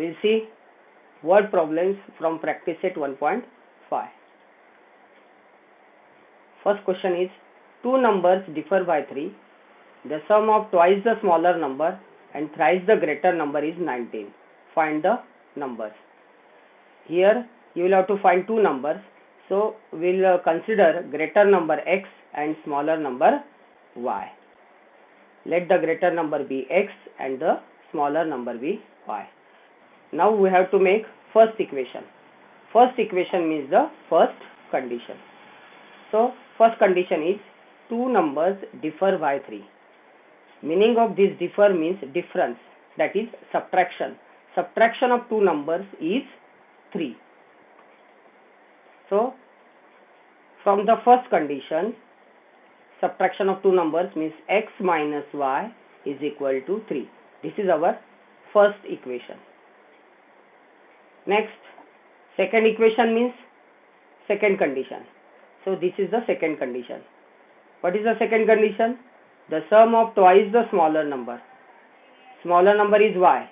we'll see word problems from practice set 1.5. First question is, two numbers differ by 3. The sum of twice the smaller number and thrice the greater number is 19. Find the numbers. Here you will have to find two numbers. So we'll consider greater number x and smaller number y. Let the greater number be x and the smaller number be y. Now we have to make first equation. First equation means the first condition. So first condition is two numbers differ by 3. Meaning of this differ means difference, that is subtraction. Subtraction of two numbers is 3. So from the first condition, subtraction of two numbers means x minus y is equal to 3. This is our first equation. Next, second equation means second condition. So this is the second condition. What is the second condition? The sum of twice the smaller number. Smaller number is y.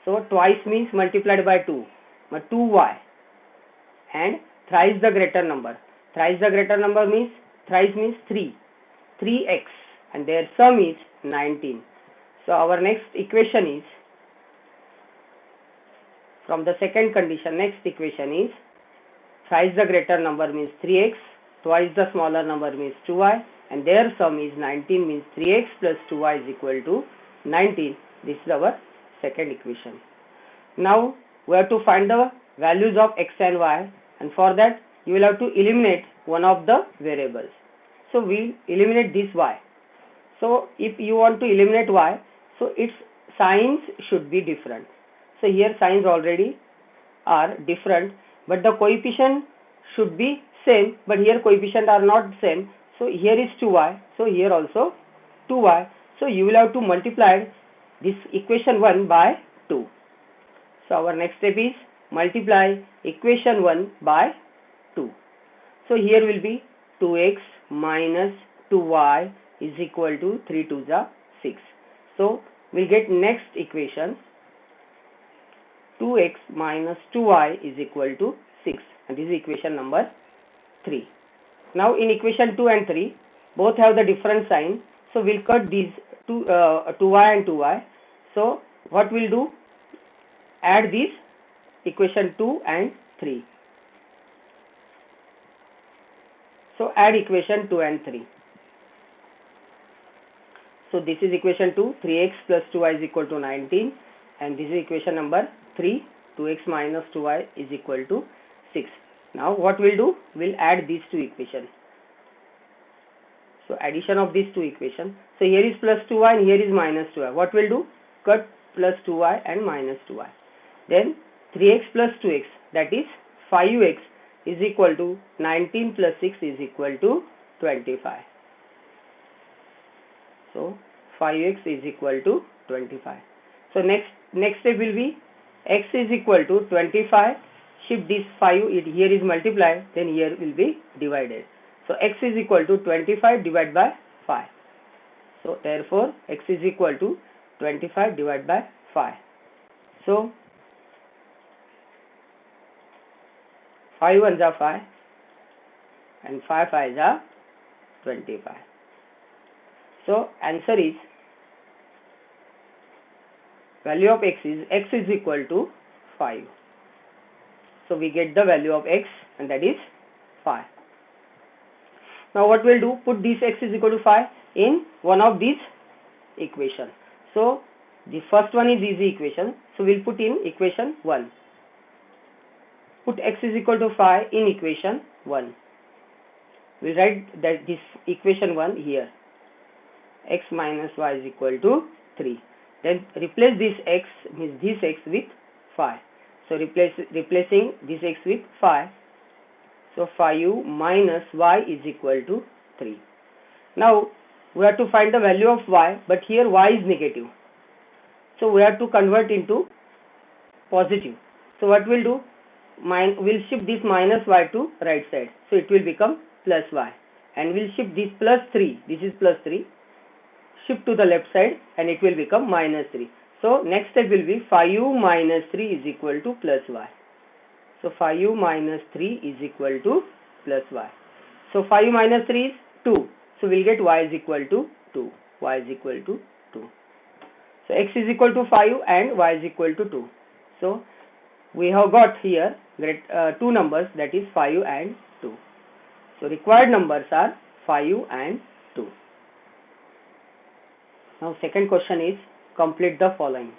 So twice means multiplied by 2. But 2y. And thrice the greater number. Thrice the greater number means, thrice means 3. 3x. And their sum is 19. So our next equation is, from the second condition, next equation is, thrice the greater number means 3x. Twice the smaller number means 2y. And their sum is 19, means 3x plus 2y is equal to 19. This is our second equation. Now we have to find the values of x and y, and for that you will have to eliminate one of the variables. So we eliminate this y. So if you want to eliminate y, so its signs should be different. So here signs already are different, but the coefficient should be same, but here coefficient are not same. So here is 2y, so here also 2y. So you will have to multiply this equation 1 by 2. So our next step is multiply equation 1 by 2. So here will be 2x minus 2y is equal to 3 2 is 6. So we'll get next equation, 2x minus 2y is equal to 6, and this is equation number 3. Now in equation 2 and 3, both have the different sign. So we'll cut these 2y and 2y. So what we'll do? Add these equation 2 and 3. So add equation 2 and 3. So this is equation 2, 3x plus 2y is equal to 19. And this is equation number 3, 2x minus 2y is equal to 6. Now what we'll do? We'll add these two equations. So addition of these two equations. So here is plus 2y and here is minus 2y. What we'll do? Cut plus 2y and minus 2y. Then 3x plus 2x, that is 5x is equal to 19 plus 6 is equal to 25. So 5x is equal to 25. So next step will be x is equal to 25. Shift this 5, here is multiplied, then here will be divided. So x is equal to 25 divided by 5. So therefore x is equal to 25 divided by 5. So 5 ones are 5 and 5 5s are 25. So answer is, value of x is equal to 5. So we get the value of x, and that is 5. Now what we'll do? Put this x is equal to 5 in one of these equations. So the first one is easy equation. So we'll put in equation 1. Put x is equal to 5 in equation 1. We'll write that this equation 1 here. X minus y is equal to 3. Then replace this x, means this x with 5. So replacing this x with 5. So 5 minus y is equal to 3. Now we have to find the value of y, but here y is negative. So we have to convert into positive. So what we'll do? We'll shift this minus y to right side. So it will become plus y. And we'll shift this plus 3. This is plus 3. Shift to the left side and it will become minus 3. So next step will be 5u minus 3 is equal to plus y. So 5u minus 3 is equal to plus y. So 5u minus 3 is 2. So we'll get y is equal to 2. Y is equal to 2. So x is equal to 5 and y is equal to 2. So we have got here two numbers, that is 5 and 2. So required numbers are 5 and 2. Now second question is complete the following.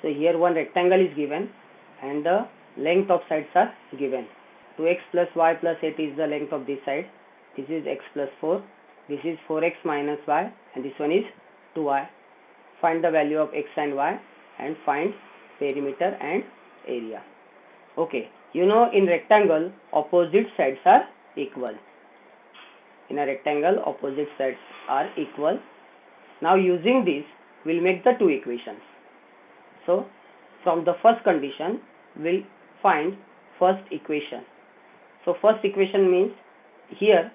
So here one rectangle is given and the length of sides are given. 2x plus y plus 8 is the length of this side. This is x plus 4. This is 4x minus y and this one is 2y. Find the value of x and y and find perimeter and area. Okay, you know in rectangle opposite sides are equal. In a rectangle opposite sides are equal. Now using this we'll make the two equations. So from the first condition we'll find first equation. So first equation means here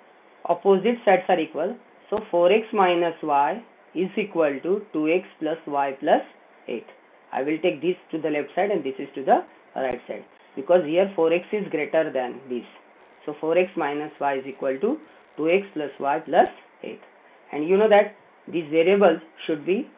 opposite sides are equal. So 4x minus y is equal to 2x plus y plus 8. I will take this to the left side and this is to the right side because here 4x is greater than this. So 4x minus y is equal to 2x plus y plus 8. And you know that these variables should be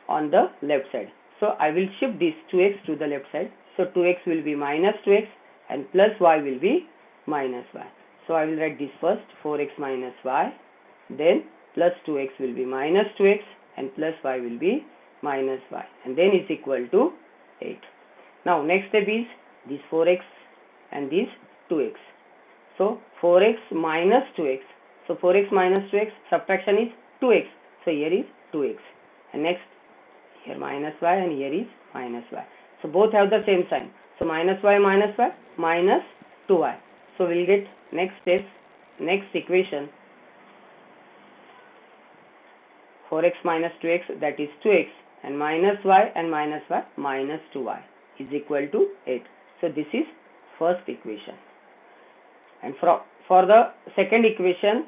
on the left side. So I will shift this 2x to the left side. So 2x will be minus 2x and plus y will be minus y. So I will write this first, 4x minus y, then plus 2x will be minus 2x and plus y will be minus y, and then is equal to 8. Now next step is this 4x and this 2x. So 4x minus 2x. So 4x minus 2x, subtraction is 2x. So here is 2x. And next here minus y and here is minus y. So both have the same sign. So minus y minus 2y. So we'll get next step, next equation, 4x minus 2x, that is 2x, and minus y minus 2y is equal to 8. So this is first equation. And for the second equation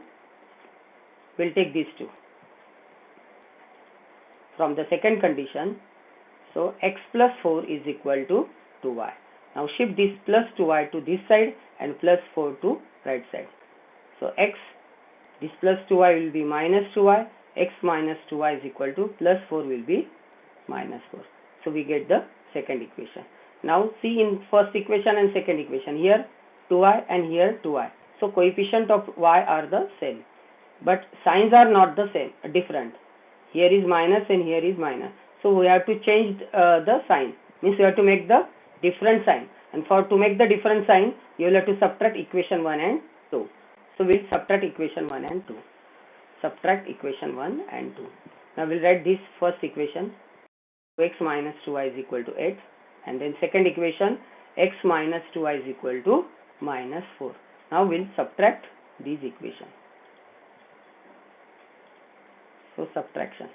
we'll take these two. From the second condition, so x plus 4 is equal to 2y. Now shift this plus 2y to this side and plus 4 to right side. So x, this plus 2y will be minus 2y, x minus 2y is equal to plus 4 will be minus 4. So we get the second equation. Now see in first equation and second equation, here 2y and here 2y. So coefficient of y are the same, but signs are not the same, different. Here is minus and here is minus. So we have to change the sign. Means we have to make the different sign. And to make the different sign, you will have to subtract equation 1 and 2. So we'll subtract equation 1 and 2. Subtract equation 1 and 2. Now we'll write this first equation. X minus 2y is equal to 8. And then second equation, x minus 2y is equal to minus 4. Now we'll subtract these equations. So subtraction.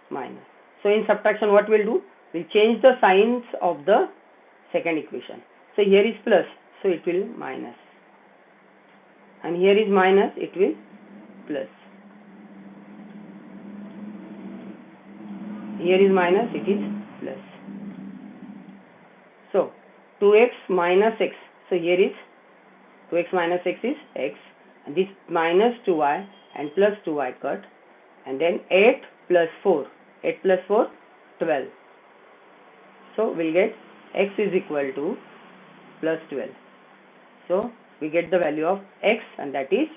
Minus. So in subtraction what we'll do? We'll change the signs of the second equation. So here is plus, so it will minus. And here is minus, it will plus. Here is minus, it is plus. So 2x minus x. So here is 2x minus x is x. And this minus 2y and plus 2y cut. And then 8 plus 4. 8 plus 4, 12. So we'll get x is equal to plus 12. So we get the value of x and that is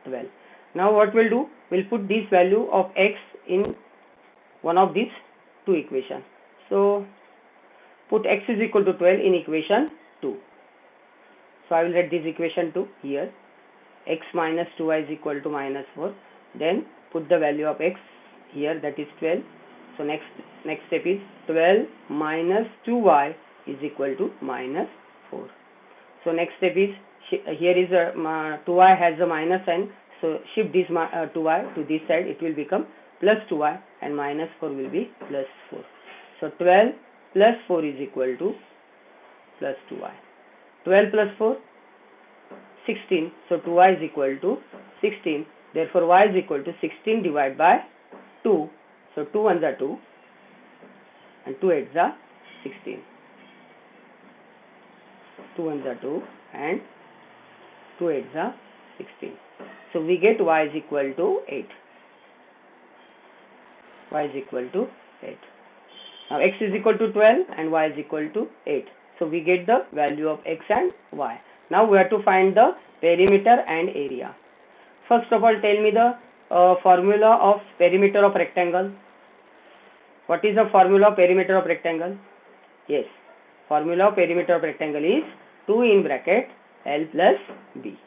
12. Now what we'll do? We'll put this value of x in one of these two equations. So put x is equal to 12 in equation 2. So I will write this equation 2 here. X minus 2y is equal to minus 4. Then put the value of x here, that is 12. So next step is 12 minus 2y is equal to minus 4. So next step is, here is a 2y has a minus sign. So shift this 2y to this side, it will become plus 2y and minus 4 will be plus 4. So 12 plus 4 is equal to plus 2y. 12 plus 4, 16. So 2y is equal to 16. Therefore y is equal to 16 divided by 2. So 2 ones are 2 and 2 8s are 16. 2 ones are 2 and 2 8s are 16. So we get y is equal to 8. Y is equal to 8. Now x is equal to 12 and y is equal to 8. So we get the value of x and y. Now we have to find the perimeter and area. First of all, tell me the formula of perimeter of rectangle. What is the formula of perimeter of rectangle? Yes, formula of perimeter of rectangle is 2 in bracket L plus B.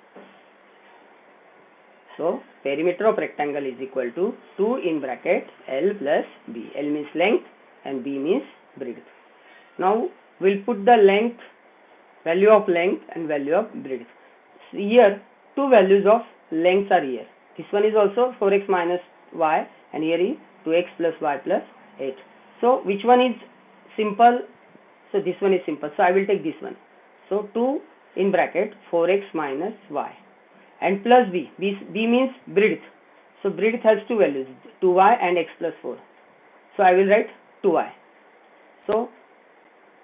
So perimeter of rectangle is equal to 2 in bracket L plus B. L means length and B means breadth. Now we'll put the length, value of length and value of breadth. So here two values of lengths are here. This one is also 4x minus y and here is 2x plus y plus 8. So which one is simple? So this one is simple. So I will take this one. So 2 in bracket 4x minus y and plus b. B means breadth. So breadth has two values, 2y and x plus 4. So I will write 2y. So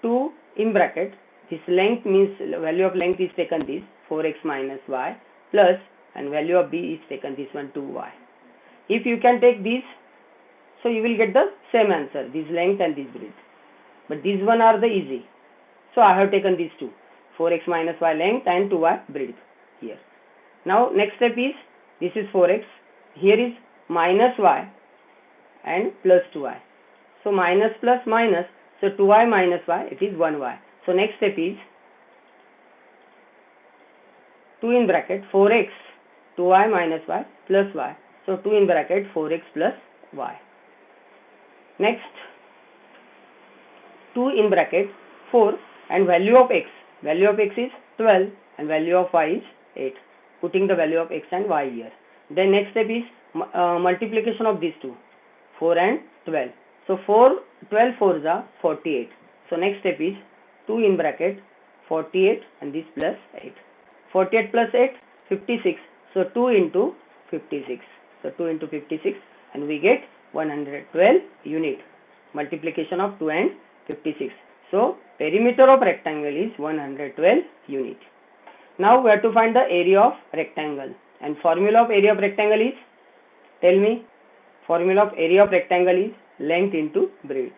2 in bracket, this length means value of length is taken this 4x minus y plus and value of b is taken this one 2y. If you can take this, so you will get the same answer, this length and this breadth. But these one are the easy. So I have taken these two, 4x minus y length and 2y breadth here. Now next step is, this is 4x, here is minus y and plus 2y. So minus plus minus, so 2y minus y, it is 1y. So next step is 2 in bracket 4x 2y minus y plus y. So 2 in bracket 4x plus y. Next 2 in bracket 4 and value of x. Value of x is 12 and value of y is 8. Putting the value of x and y here. Then next step is multiplication of these two, 4 and 12. So 12 4s are 48. So next step is 2 in bracket 48 and this plus 8. 48 plus 8, 56. So 2 into 56. So 2 into 56 and we get 112 unit. Multiplication of 2 and 56. So perimeter of rectangle is 112 unit. Now we have to find the area of rectangle. And formula of area of rectangle is, tell me, formula of area of rectangle is length into breadth.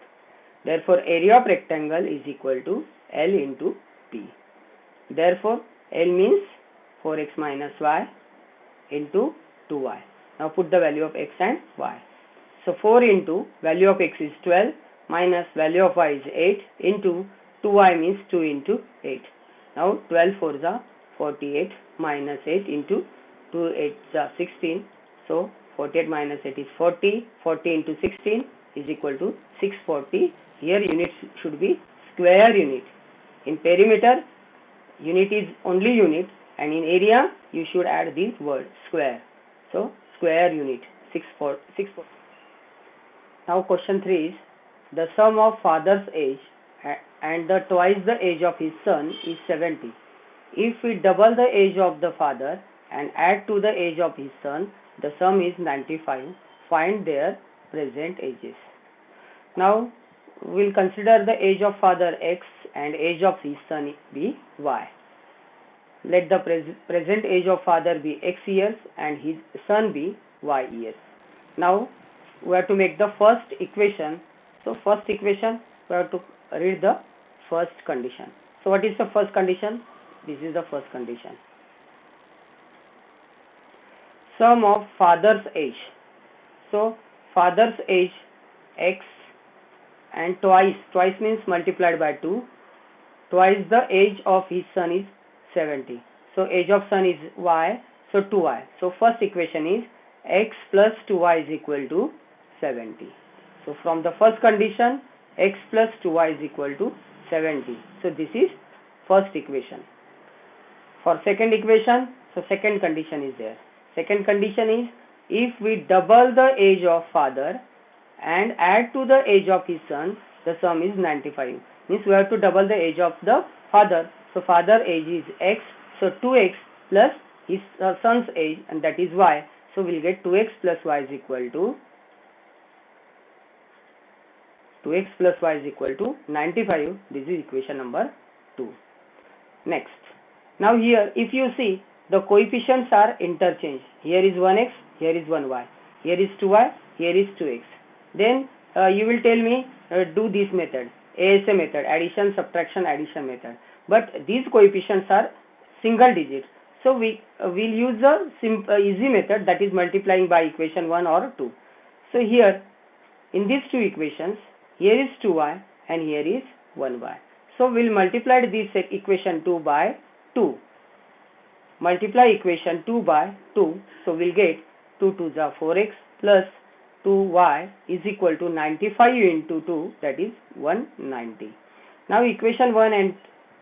Therefore area of rectangle is equal to L into P. Therefore L means 4x minus y into 2y. Now put the value of x and y. So 4 into value of x is 12 minus value of y is 8 into 2y means 2 into 8. Now 12 4s are 48 minus 8 into 2 8s are 16. So 48 minus 8 is 40. 40 into 16 is equal to 640. Here units should be square unit. In perimeter, unit is only unit, and in area you should add this word square. So square unit 640. Now question 3 is, the sum of father's age and the twice the age of his son is 70. If we double the age of the father and add to the age of his son, the sum is 95. Find their present ages. Now we will consider the age of father x and age of his son be y. Let the present age of father be x years and his son be y years. Now we have to make the first equation. So first equation, we have to read the first condition. So what is the first condition? This is the first condition. Sum of father's age. So father's age x and twice means multiplied by 2. Twice the age of his son is 70. So age of son is y, so 2y. So first equation is x plus 2y is equal to 70. So from the first condition, x plus 2y is equal to 70. So this is first equation. For second equation, so second condition is there. Second condition is, if we double the age of father and add to the age of his son, the sum is 95. Means we have to double the age of the father. So father age is x, so 2x plus his son's age, and that is y. So we'll get 2x plus y is equal to 2x plus y is equal to 95. This is equation number 2. Next, now here if you see, the coefficients are interchanged. Here is 1x, here is 1y, here is 2y, here is 2x. Then you will tell me do this method, ASA method, addition, subtraction, addition method. But these coefficients are single digits. So we will use the easy method, that is multiplying by equation 1 or 2. So here in these two equations, here is 2y and here is 1y. So we will multiply this equation 2 by 2. Multiply equation 2 by 2. So we will get 2 to the 4x plus 2y is equal to 95 into 2, that is 190. Now equation 1 and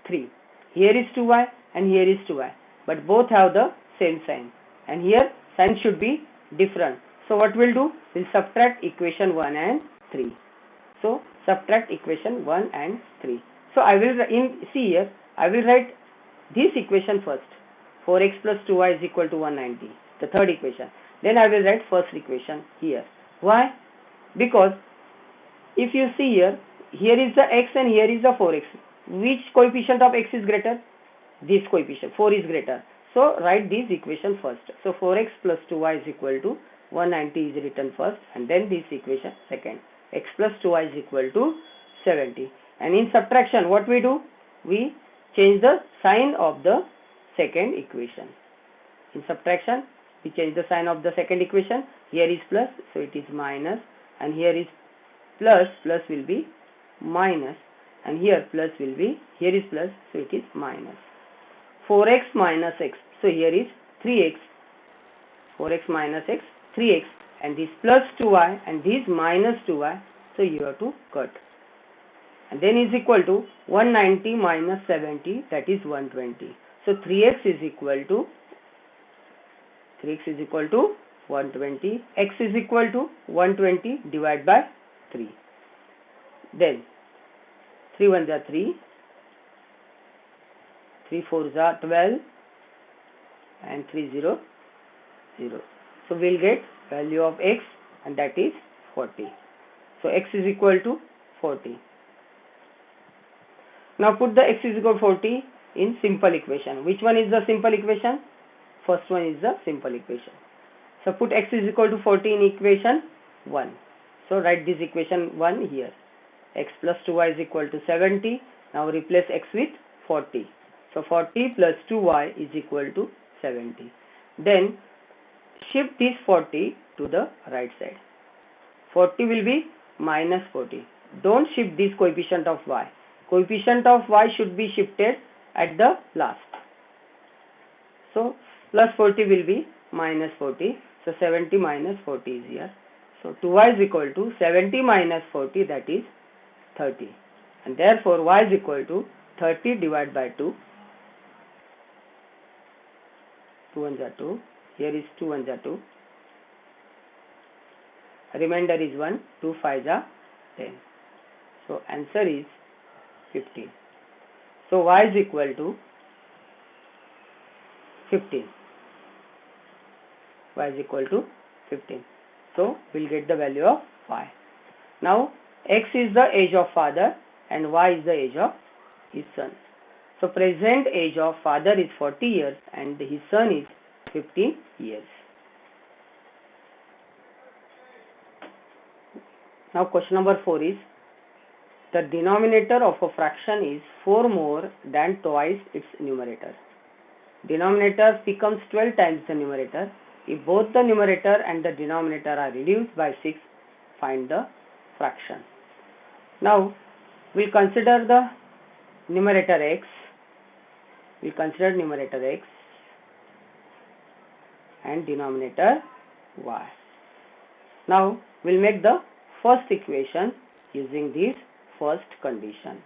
3. Here is 2y and here is 2y. But both have the same sign. And here sign should be different. So what we'll do? We'll subtract equation 1 and 3. So subtract equation 1 and 3. So I will see here, I will write this equation first. 4x plus 2y is equal to 190. The third equation. Then I will write first equation here. Why? Because if you see here, here is the x and here is the 4x. Which coefficient of x is greater? This coefficient, 4 is greater. So write this equation first. So 4x plus 2y is equal to 190 is written first, and then this equation second. X plus 2y is equal to 70. And in subtraction, what we do? We change the sign of the second equation. In subtraction, we change the sign of the second equation. Here is plus, so it is minus, and here is plus, plus will be minus, and here plus will be, here is plus, so it is minus. 4x minus x, so here is 3x, 4x minus x, 3x, and this plus 2y and this minus 2y, so you have to cut. And then is equal to 190 minus 70, that is 120. So 3x is equal to 120, x is equal to 120 divided by 3. Then 3 1s are 3, 3 4s are 12, and 3 0 0. So we will get value of x, and that is 40. So x is equal to 40. Now put the x is equal to 40 in simple equation. Which one is the simple equation? First one is the simple equation. So put x is equal to 40 in equation 1. So write this equation 1 here. X plus 2y is equal to 70. Now replace x with 40. So 40 plus 2y is equal to 70. Then shift this 40 to the right side. 40 will be minus 40. Don't shift this coefficient of y. Coefficient of y should be shifted at the last. So plus 40 will be minus 40. So 70 minus 40 is here. So 2y is equal to 70 minus 40, that is 30. And therefore y is equal to 30 divided by 2. 2 1s are 2. Here is 2 1s are 2. Remainder is 1. 2 5s are 10. So answer is 15. So y is equal to 15. Y is equal to 15. So we'll get the value of y. Now x is the age of father and y is the age of his son. So present age of father is 40 years and his son is 15 years. Now question number 4 is, the denominator of a fraction is 4 more than twice its numerator. Denominator becomes 12 times the numerator. If both the numerator and the denominator are reduced by 6, find the fraction. Now we'll consider the numerator x. We'll consider numerator x and denominator y. Now we'll make the first equation using this first condition.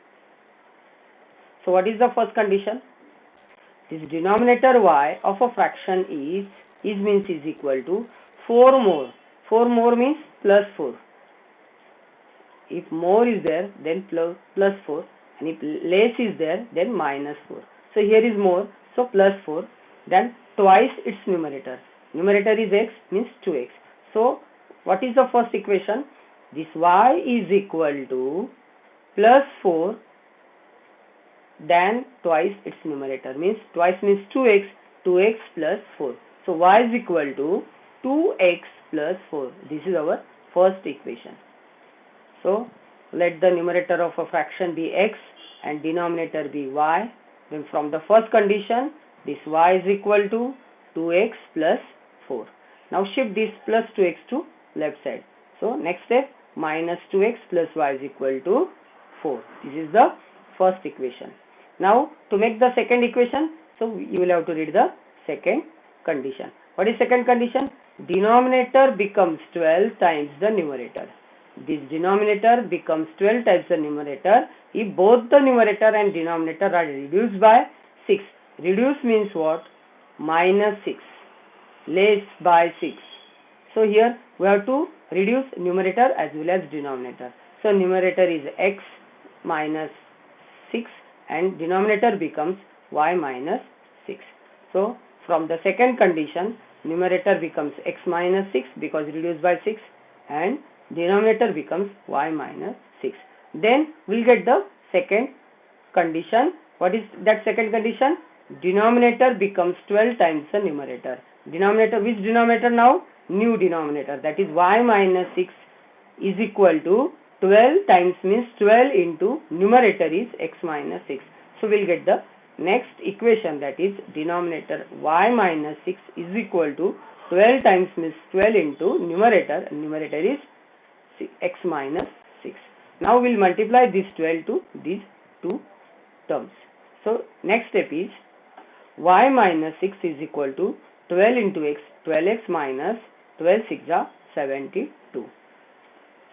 So what is the first condition? This denominator y of a fraction is means is equal to 4 more. 4 more means plus 4. If more is there, then plus 4, and if less is there, then minus 4. So here is more, so plus 4, then twice its numerator. Numerator is x, means 2x. So what is the first equation? this y is equal to plus 4 than twice its numerator, means twice means 2x, 2x plus 4. So y is equal to 2x plus 4. This is our first equation. So let the numerator of a fraction be x and denominator be y. Then from the first condition, this y is equal to 2x plus 4. Now shift this plus 2x to left side. So next step, minus 2x plus y is equal to 4. This is the first equation. Now to make the second equation, so you will have to read the second condition. What is second condition? Denominator becomes 12 times the numerator. This denominator becomes 12 times the numerator if both the numerator and denominator are reduced by 6. Reduce means what? Minus 6. Less by 6. So here we have to reduce numerator as well as denominator. So numerator is x minus 6 and denominator becomes y minus 6. So from the second condition, numerator becomes x minus 6 because reduced by 6 and denominator becomes y minus 6. Then we'll get the second condition. What is that second condition? Denominator becomes 12 times the numerator. Denominator, which denominator now? New denominator, that is y minus 6 is equal to 12 times means 12 into numerator is x minus 6. So we'll get the next equation, that is denominator y minus 6 is equal to 12 times means 12 into numerator, and numerator is x minus 6. Now we'll multiply this 12 to these two terms. So next step is y minus 6 is equal to 12 into x, 12x minus 12 6 are 72.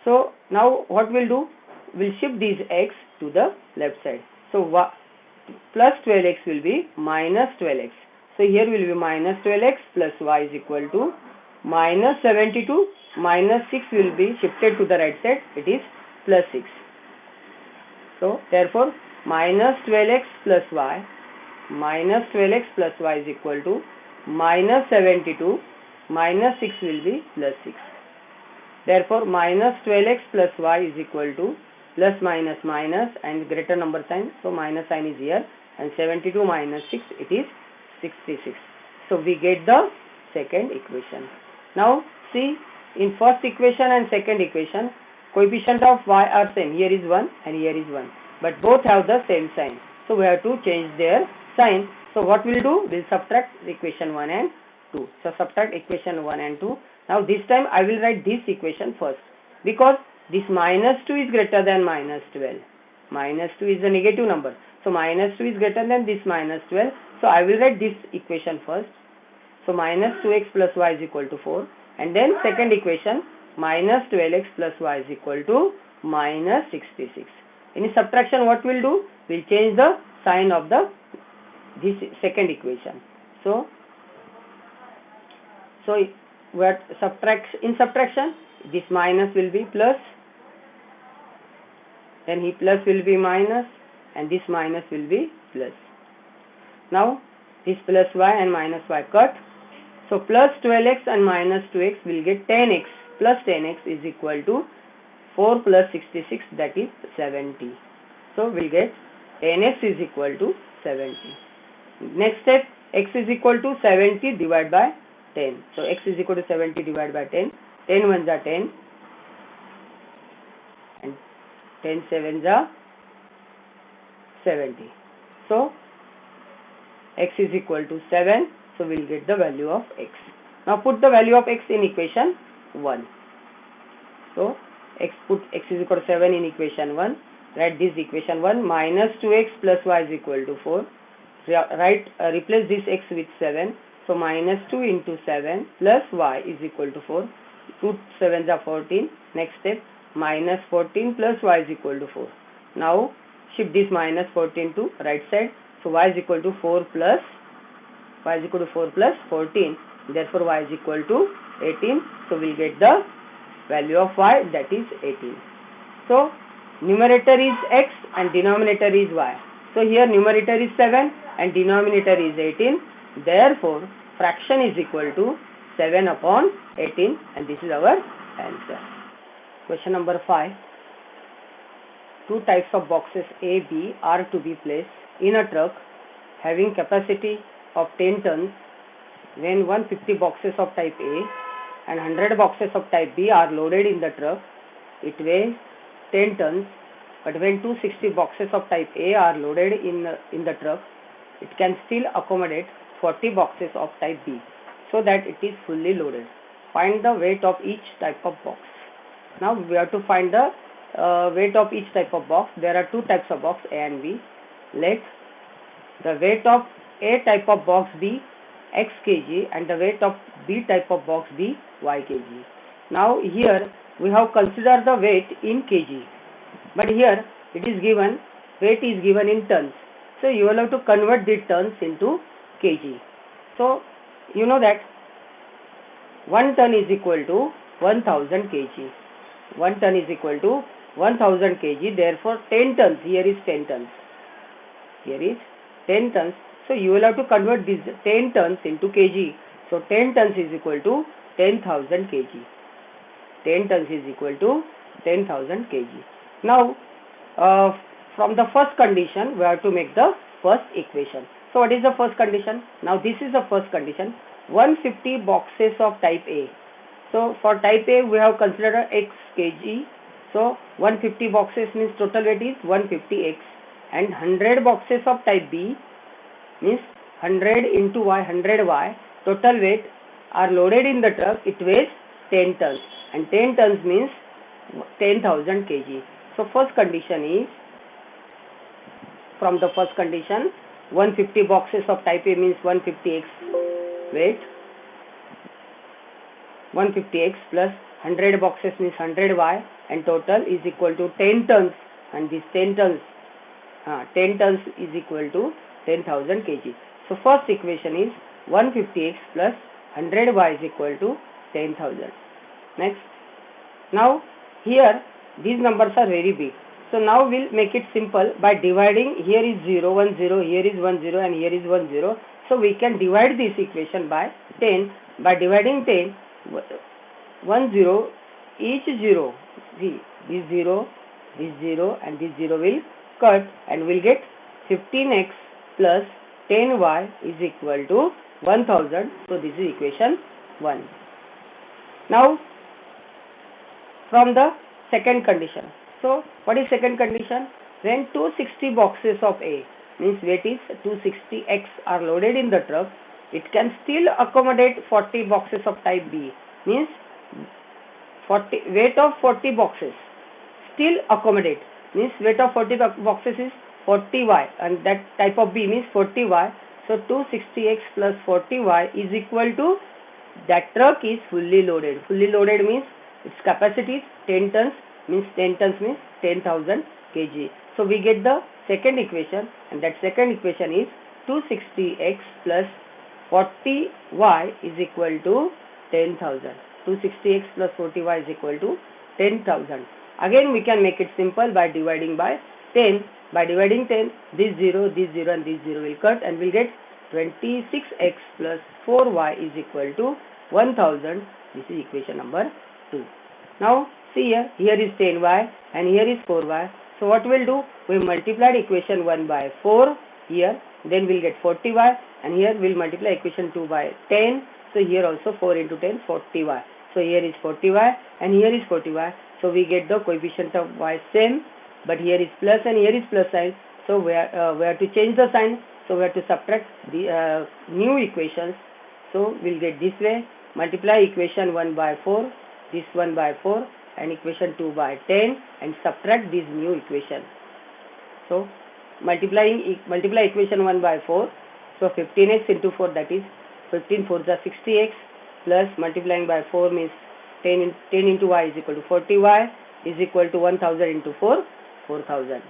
So now what we'll do, we'll shift these x to the left side. So plus 12x will be minus 12x. So here will be minus 12x plus y is equal to minus 72. Minus 6 will be shifted to the right side. It is plus 6. So therefore minus 12x plus y, minus 12x plus y is equal to minus 72. Minus 6 will be plus 6. Therefore minus 12x plus y is equal to plus minus minus and greater number sign. So minus sign is here, and 72 minus 6, it is 66. So we get the second equation. Now see, in first equation and second equation, coefficient of y are same. Here is 1 and here is 1, but both have the same sign. So we have to change their sign. So what we'll do, we'll subtract equation 1 and 2. So subtract equation 1 and 2. Now this time I will write this equation first, because this minus 2 is greater than minus 12. Minus 2 is a negative number. So minus 2 is greater than this minus 12. So I will write this equation first. So minus 2x plus y is equal to 4. And then second equation, minus 12x plus y is equal to minus 66. In subtraction, what we'll do? We'll change the sign of this second equation. So what in subtraction, this minus will be plus, then he plus will be minus, and this minus will be plus. Now this plus y and minus y cut. So plus 12x and minus 2x will get 10x. Plus 10x is equal to 4 plus 66, that is 70. So we'll get 10x is equal to 70. Next step, x is equal to 70 divided by 10. So x is equal to 70 divided by 10. 10 ones are 10 and 10 sevens are 70. So x is equal to 7. So we'll get the value of x. Now put the value of x in equation 1. So put x is equal to 7 in equation 1. Write this equation 1, minus 2x plus y is equal to 4. Replace this x with 7. So minus 2 into 7 plus y is equal to 4. 2 sevens are 14. Next step, minus 14 plus y is equal to 4. Now shift this minus 14 to right side. So y is equal to 4 plus 14. Therefore y is equal to 18. So we'll get the value of y, that is 18. So numerator is x and denominator is y. So here numerator is 7 and denominator is 18. Therefore fraction is equal to 7 upon 18, and this is our answer. Question number 5. Two types of boxes A, B are to be placed in a truck having capacity of 10 tons when 150 boxes of type A and 100 boxes of type B are loaded in the truck. It weighs 10 tons, but when 260 boxes of type A are loaded in the truck, it can still accommodate 40 boxes of type B, so that it is fully loaded. Find the weight of each type of box. Now we have to find the weight of each type of box. There are two types of box, A and B. Let the weight of A type of box be X kg and the weight of B type of box be Y kg. Now here we have considered the weight in kg, but here it is given, weight is given in tons. So you will have to convert the tons into kg. So you know that 1 ton is equal to 1000 kg. 1 ton is equal to 1000 kg. Therefore 10 tons, here is 10 tons. Here is 10 tons. So you will have to convert these 10 tons into kg. So 10 tons is equal to 10,000 kg. 10 tons is equal to 10,000 kg. Now from the first condition we have to make the first equation. So what is the first condition? Now this is the first condition. 150 boxes of type A. So for type A we have considered X kg. So 150 boxes means total weight is 150X, and 100 boxes of type B means 100 into Y, 100Y. Total weight are loaded in the truck. It weighs 10 tons, and 10 tons means 10,000 kg. So first condition is, from the first condition, 150 boxes of type A means 150X weight, 150X plus 100 boxes means 100Y, and total is equal to 10 tons, and this 10 tons is equal to 10,000 kg. So first equation is 150X plus 100Y is equal to 10,000. Next, now here these numbers are very big. So now we'll make it simple by dividing. Here is 0, 1, 0, here is 1, 0, and here is 1, 0. So we can divide this equation by 10. By dividing 10, 1, 0, each 0, see, this 0, and this 0 will cut, and we'll get 15X plus 10Y is equal to 1000. So this is equation 1. Now from the second condition. So what is second condition? When 260 boxes of A means weight is 260X are loaded in the truck, it can still accommodate 40 boxes of type B, means weight of 40 boxes still accommodate, means weight of 40 boxes is 40Y, and that type of B means 40Y. So 260X plus 40Y is equal to, that truck is fully loaded. Fully loaded means its capacity is 10 tons, means 10 tons means 10,000 kg. So we get the second equation, and that second equation is 260X plus 40Y is equal to 10,000. 260X plus 40Y is equal to 10,000. Again we can make it simple by dividing by 10. By dividing 10, this 0, and this 0 will cut, and we'll get 26X plus 4Y is equal to 1000. This is equation number 2. Now see here is 10Y and here is 4Y. So what we'll do? We multiply equation 1 by 4 here, then we'll get 40Y, and here we'll multiply equation 2 by 10. So here also 4 into 10, 40Y. So here is 40Y and here is 40Y. So we get the coefficient of Y same, but here is plus and here is plus sign. So we have to change the sign. So we have to subtract the new equations. So we'll get this way: multiply equation 1 by 4, this 1 by 4, and equation 2 by 10, and subtract this new equation. So multiply equation 1 by 4. So 15X into 4, that is 15 4 is 60X, plus multiplying by 4 means 10 into Y is equal to 40Y is equal to 1000 into 4, 4000.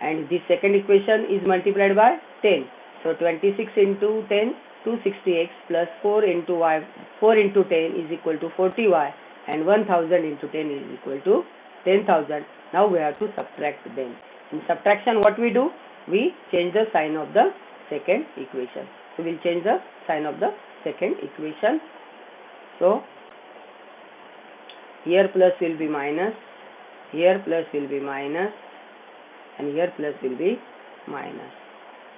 And this second equation is multiplied by 10. So 26 into 10, 260X plus 4 into Y, 4 into 10 is equal to 40Y, and 1000 into 10 is equal to 10,000. Now we have to subtract them. In subtraction, what we do? We change the sign of the second equation. So we'll change the sign of the second equation. So here plus will be minus, here plus will be minus, and here plus will be minus.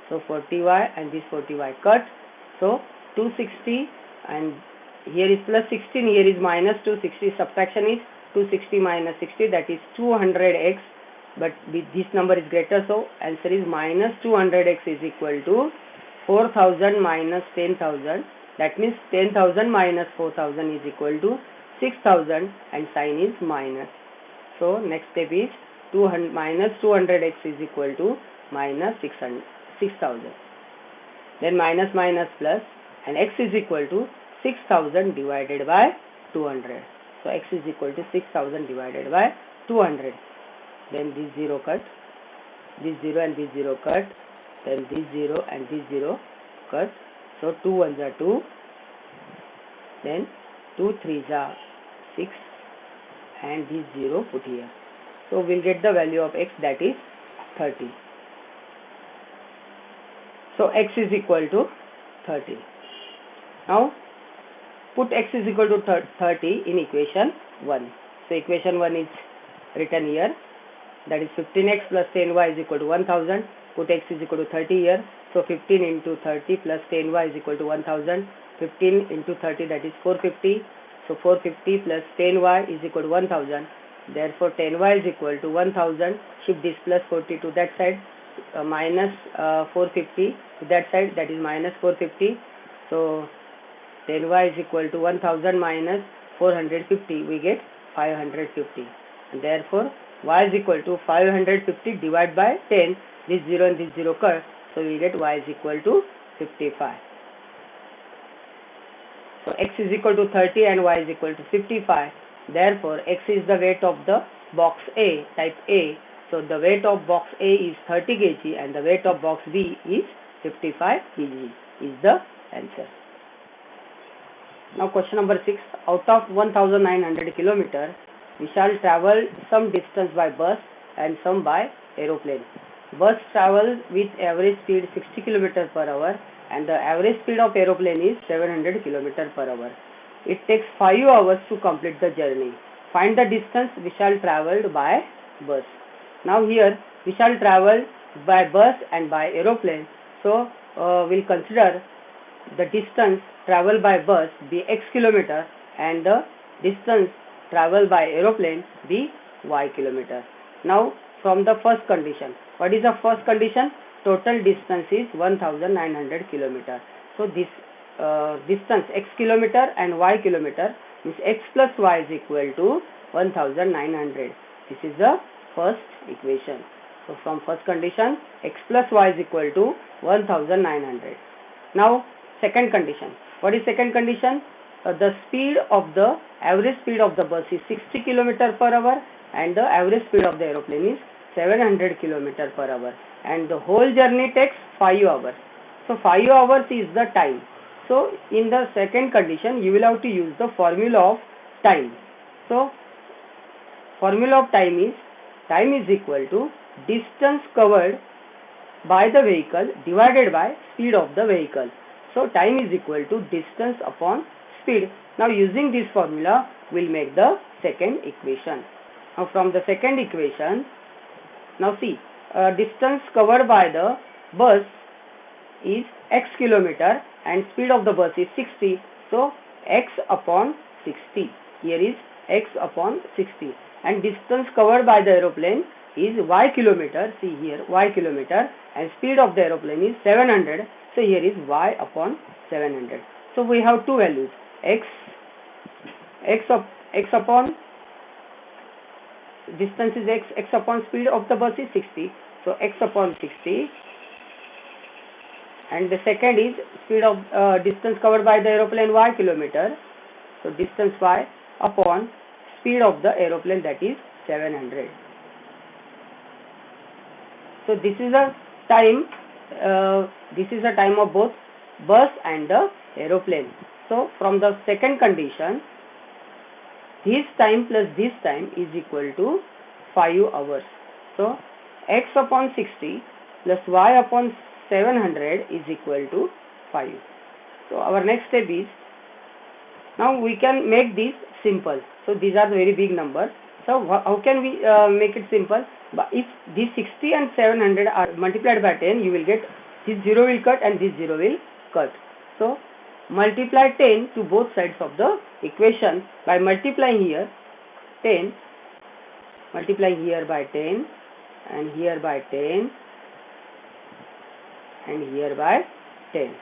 So 40y and this 40y cut. So 260, and here is plus 16, here is minus 260. Subtraction is 260 minus 60, that is 200x, but this number is greater, so answer is minus 200x is equal to 4000 minus 10,000. That means 10,000 minus 4,000 is equal to 6,000, and sign is minus. So next step is minus 200x is equal to minus 6,000. Then minus minus plus, and x is equal to 6,000 divided by 200. So x is equal to 6,000 divided by 200. Then this 0 cut, this 0 and this 0 cut, then this 0 and this 0 cut. So 2 ones are 2, then 2 threes are 6, and this 0 put here. So we'll get the value of x, that is 30. So x is equal to 30. Now put x is equal to 30 in equation 1. So equation 1 is written here, that is 15x plus 10y is equal to 1000. Put x is equal to 30 here. So 15 into 30 plus 10y is equal to 1000. 15 into 30, that is 450. So 450 plus 10y is equal to 1000. Therefore 10y is equal to 1000. Shift this plus 40 to that side, minus 450 to that side, that is minus 450. So 10y is equal to 1000 minus 450, we get 550. And therefore y is equal to 550 divided by 10. This 0 and this 0 cut, so we get y is equal to 55. So x is equal to 30 and y is equal to 55. Therefore x is the weight of the box A, type A. So the weight of box A is 30 kg and the weight of box B is 55 kg is the answer. Now question number 6. Out of 1900 kilometers, we shall travel some distance by bus and some by aeroplane. Bus travels with average speed 60 km per hour and the average speed of aeroplane is 700 km per hour. It takes 5 hours to complete the journey. Find the distance we shall travel by bus. Now here we shall travel by bus and by aeroplane. So we'll consider the distance traveled by bus be x kilometer and the distance traveled by aeroplane be y kilometer. Now from the first condition, what is the first condition? Total distance is 1900 kilometer. So this distance x kilometer and y kilometer means x plus y is equal to 1900. This is the first equation. So from first condition, x plus y is equal to 1900. Now second condition. What is second condition? The speed of the average speed of the bus is 60 km per hour and the average speed of the aeroplane is 700 km per hour, and the whole journey takes 5 hours. So 5 hours is the time. So in the second condition you will have to use the formula of time. So formula of time is equal to distance covered by the vehicle divided by speed of the vehicle. So time is equal to distance upon speed. Now using this formula we'll make the second equation. Now from the second equation, now see, distance covered by the bus is x kilometer and speed of the bus is 60. So x upon 60. Here is x upon 60. And distance covered by the aeroplane is y kilometer. See here, y kilometer, and speed of the aeroplane is 700. So here is y upon 700. So we have two values, x upon distance is x upon speed of the bus is 60. So x upon 60, and the second is speed of distance covered by the aeroplane y kilometer. So distance y upon speed of the aeroplane, that is 700. So this is a time. This is a time of both bus and the aeroplane. So from the second condition, this time plus this time is equal to 5 hours. So x upon 60 plus y upon 700 is equal to 5. So our next step is, now we can make this simple. So these are the very big numbers. So how can we make it simple? But if these 60 and 700 are multiplied by 10, you will get this 0 will cut and this 0 will cut. So multiply 10 to both sides of the equation by multiplying here 10, multiplying here by 10 and here by 10 and here by 10.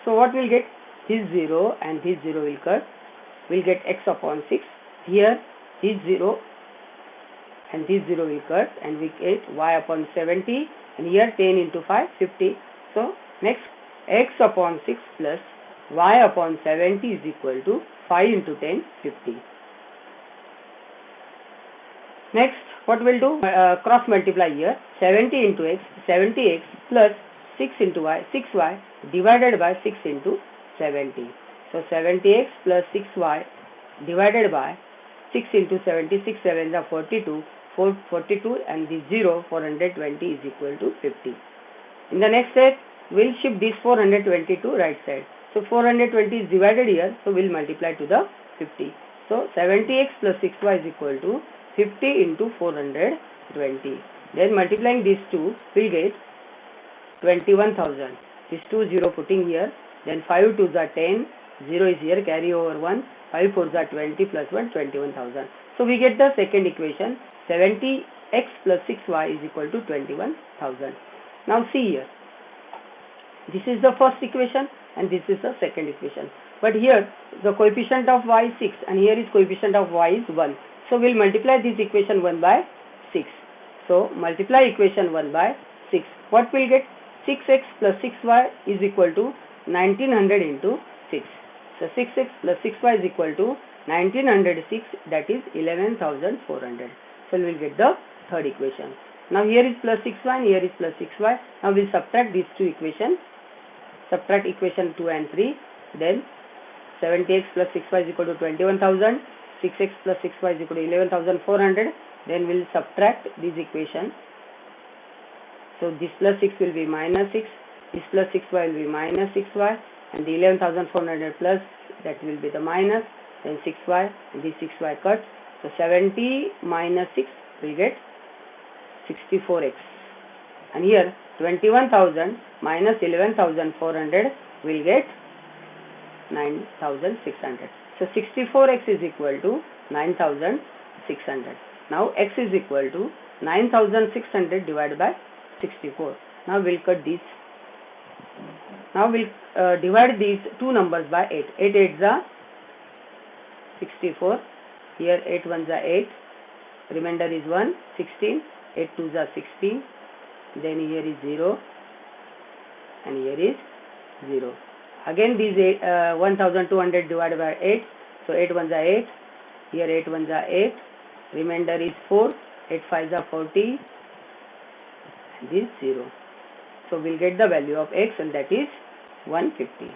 So what will get? This 0 and this 0 will cut. We'll get x upon 6. Here this 0 and this 0 will cut and we get y upon 70, and here 10 into 5, 50. So next, x upon 6 plus y upon 70 is equal to 5 into 10, 50. Next, what we'll do? Cross multiply here. 70 into x, 70x plus 6 into y, 6y divided by 6 into 70. So 70x plus 6y divided by 6 into 70, 6 7 are 42, 42 and the 0, 420 is equal to 50. In the next step, we'll shift this 420 to right side. So 420 is divided here, so we'll multiply to the 50. So 70x plus 6y is equal to 50 into 420. Then multiplying these two, we'll get 21,000. This 2 0 putting here, then 5 2s are 10, 0 is here, carry over 1, 5 4s are 20 plus 1, 21,000. So we get the second equation, 70x plus 6y is equal to 21,000. Now see here, this is the first equation and this is the second equation. But here the coefficient of y is 6 and here is coefficient of y is 1. So we'll multiply this equation 1 by 6. So multiply equation 1 by 6. What we'll get? 6x plus 6y is equal to 1900 into 6. So 6x plus 6y is equal to 1906, that is 11,400. So we will get the third equation. Now here is plus 6y and here is plus 6y. Now we will subtract these two equations. Subtract equation 2 and 3. Then 70x plus 6y is equal to 21,000. 6x plus 6y is equal to 11,400. Then we will subtract these equations. So this plus 6 will be minus 6. This plus 6y will be minus 6y. And the 11,400 plus, that will be the minus. Then 6y and this 6y cut. So 70 minus 6 will get 64x. And here 21,000 minus 11,400 will get 9,600. So 64x is equal to 9,600. Now x is equal to 9,600 divided by 64. Now we'll cut these. Now we'll divide these two numbers by 8. 8 8s are 64. Here 8 1s are 8. Remainder is 1, 16. 8 2s are 16. Then here is 0. And here is 0. Again these 1,200 divided by 8. So 8 1s are 8. Here 8 1s are 8. Remainder is 4. 8 5s are 40. And this 0. So we'll get the value of x, and that is 150.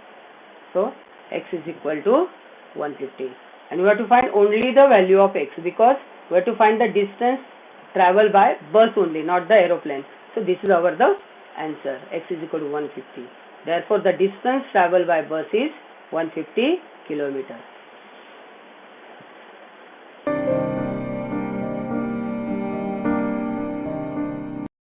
So x is equal to 150. And we have to find only the value of x, because we have to find the distance traveled by bus only, not the aeroplane. So this is our the answer. X is equal to 150. Therefore the distance traveled by bus is 150 kilometers.